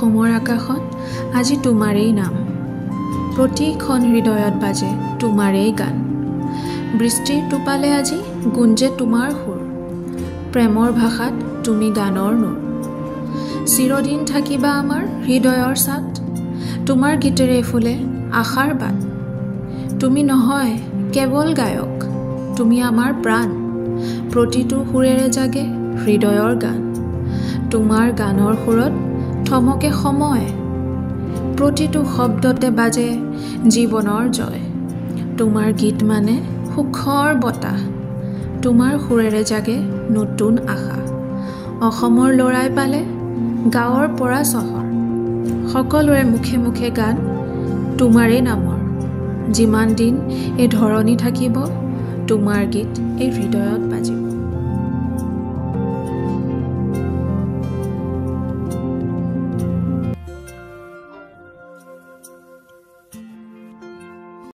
অসমৰ আকাশত আজি তোমাৰেই নাম, প্ৰতিখন হৃদয়ত বাজে তোমাৰেই গান। বৃষ্টিৰ টোপালে আজি গুঞ্জে তোমাৰ সুৰ, প্ৰেমৰ ভাষাত তুমি গানৰ নূৰ। চিৰদিন থাকিবা আমাৰ হৃদয়ৰ ছাট, তোমাৰ গীতেৰে ফুলে আশাৰ বাট। তুমি নহয় কেৱল গায়ক, তুমি আমাৰ প্ৰাণ, প্ৰতিটো সুৰেৰে জাগে হৃদয়ৰ গান। তোমাৰ গানৰ সুৰত থমকে সময়, প্ৰতিটো শব্দতে বাজে জীৱনৰ জয়। তোমাৰ গীত মানে সুখৰ বতাহ, তোমাৰ সুৰেৰে জাগে নতুন আশা। অসমৰ ল'ৰাই পালে গাঁৱৰ পৰা চহৰ, সকলোৰে মুখে মুখে গান তোমাৰেই নামৰ। যিমান দিন এই ধৰণি থাকিব তোমাৰ গীত এই হৃদয়ত বাজিব।